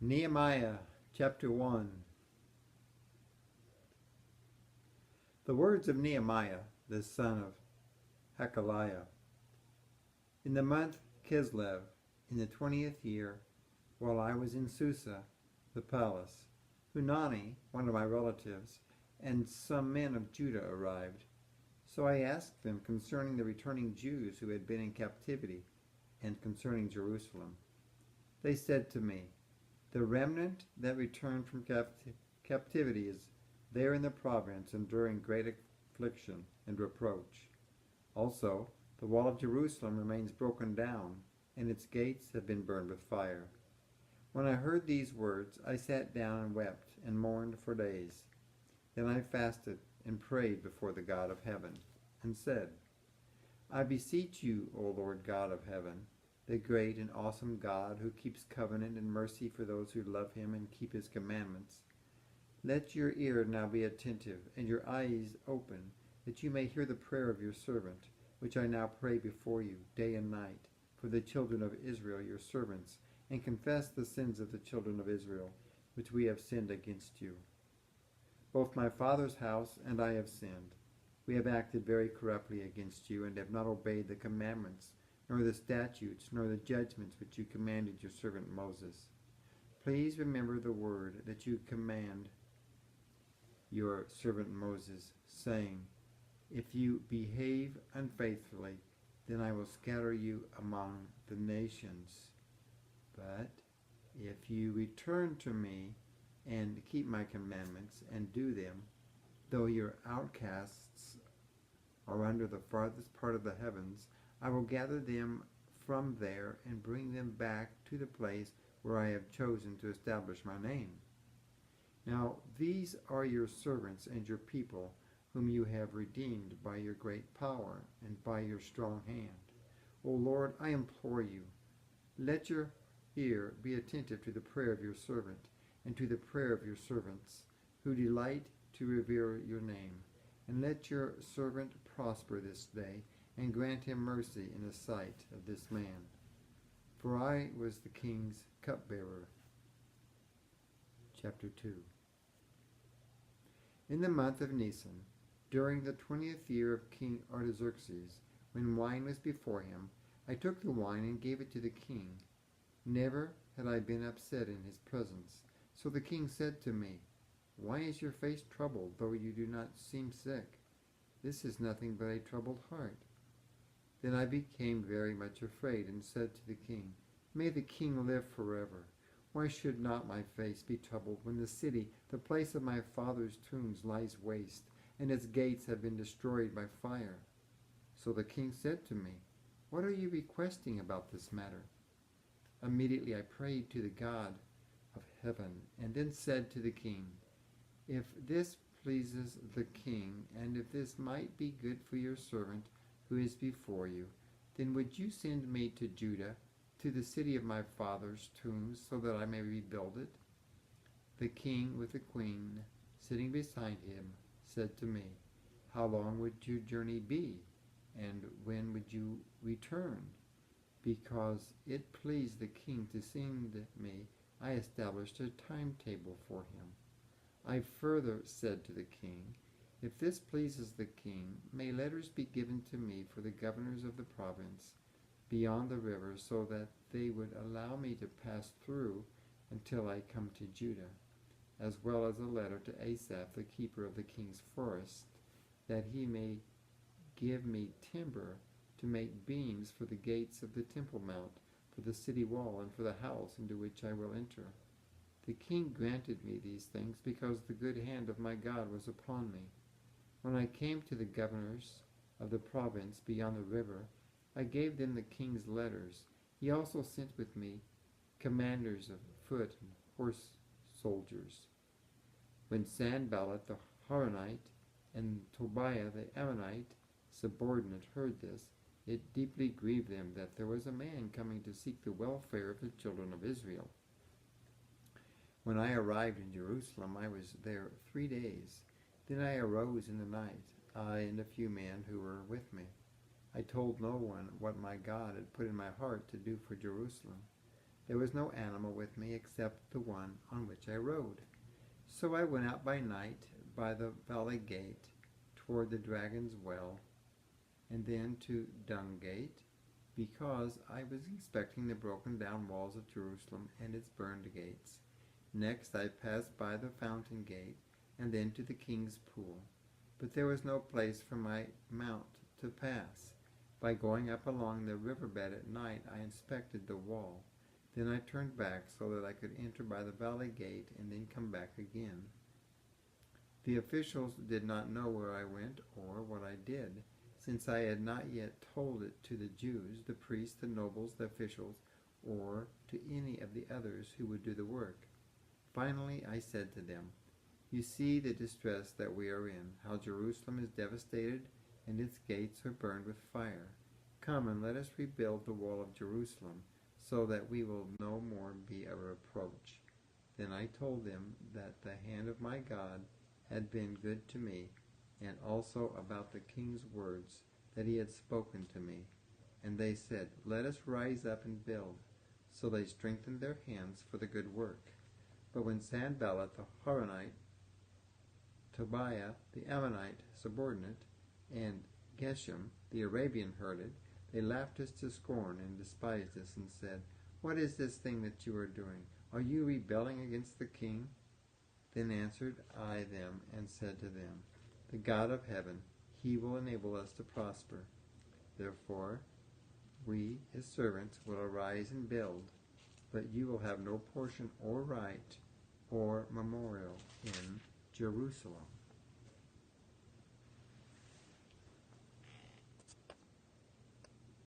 Nehemiah chapter 1. The words of Nehemiah, the son of Hakaliah. In the month Kislev, in the 20th year, while I was in Susa, the palace, Hunani, one of my relatives, and some men of Judah arrived. So I asked them concerning the returning Jews who had been in captivity, and concerning Jerusalem. They said to me, "The remnant that returned from captivity is there in the province, enduring great affliction and reproach. Also, the wall of Jerusalem remains broken down, and its gates have been burned with fire." When I heard these words, I sat down and wept and mourned for days. Then I fasted and prayed before the God of heaven, and said, "I beseech you, O Lord God of heaven, the great and awesome God who keeps covenant and mercy for those who love him and keep his commandments. Let your ear now be attentive and your eyes open, that you may hear the prayer of your servant, which I now pray before you day and night, for the children of Israel your servants, and confess the sins of the children of Israel, which we have sinned against you. Both my father's house and I have sinned. We have acted very corruptly against you, and have not obeyed the commandments, nor the statutes, nor the judgments which you commanded your servant Moses. Please remember the word that you command your servant Moses, saying, 'If you behave unfaithfully, then I will scatter you among the nations. But if you return to me and keep my commandments and do them, though your outcasts are under the farthest part of the heavens, I will gather them from there and bring them back to the place where I have chosen to establish my name.' Now these are your servants and your people, whom you have redeemed by your great power and by your strong hand. O Lord, I implore you, let your ear be attentive to the prayer of your servant, and to the prayer of your servants, who delight to revere your name. And let your servant prosper this day, and grant him mercy in the sight of this man. For I was the king's cupbearer." Chapter 2. In the month of Nisan, during the 20th year of King Artaxerxes, when wine was before him, I took the wine and gave it to the king. Never had I been upset in his presence. So the king said to me, "Why is your face troubled, though you do not seem sick? This is nothing but a troubled heart." Then I became very much afraid, and said to the king, "May the king live forever. Why should not my face be troubled when the city, the place of my father's tombs, lies waste, and its gates have been destroyed by fire?" So the king said to me, "What are you requesting about this matter?" Immediately I prayed to the God of heaven, and then said to the king, "If this pleases the king, and if this might be good for your servant who is before you, then would you send me to Judah, to the city of my father's tombs, so that I may rebuild it?" The king, with the queen sitting beside him, said to me, "How long would your journey be, and when would you return?" Because it pleased the king to send me, I established a timetable for him. I further said to the king, "If this pleases the king, may letters be given to me for the governors of the province beyond the river, so that they would allow me to pass through until I come to Judah, as well as a letter to Asaph, the keeper of the king's forest, that he may give me timber to make beams for the gates of the Temple Mount, for the city wall, and for the house into which I will enter." The king granted me these things because the good hand of my God was upon me. When I came to the governors of the province beyond the river, I gave them the king's letters. He also sent with me commanders of foot and horse soldiers. When Sanballat the Horonite and Tobiah the Ammonite subordinate heard this, it deeply grieved them that there was a man coming to seek the welfare of the children of Israel. When I arrived in Jerusalem, I was there 3 days. Then I arose in the night, I and a few men who were with me. I told no one what my God had put in my heart to do for Jerusalem. There was no animal with me except the one on which I rode. So I went out by night by the valley gate toward the dragon's well, and then to Dung Gate, because I was inspecting the broken down walls of Jerusalem and its burned gates. Next I passed by the fountain gate, and then to the king's pool. But there was no place for my mount to pass. By going up along the riverbed at night, I inspected the wall. Then I turned back so that I could enter by the valley gate and then come back again. The officials did not know where I went or what I did, since I had not yet told it to the Jews, the priests, the nobles, the officials, or to any of the others who would do the work. Finally I said to them, "You see the distress that we are in, how Jerusalem is devastated and its gates are burned with fire. Come and let us rebuild the wall of Jerusalem, so that we will no more be a reproach." Then I told them that the hand of my God had been good to me, and also about the king's words that he had spoken to me. And they said, "Let us rise up and build." So they strengthened their hands for the good work. But when Sanballat the Horonite, Tobiah the Ammonite subordinate, and Geshem the Arabian heard it, they laughed us to scorn and despised us and said, "What is this thing that you are doing? Are you rebelling against the king?" Then answered I them and said to them, "The God of heaven, he will enable us to prosper. Therefore, we, his servants, will arise and build, but you will have no portion or right or memorial in Jerusalem."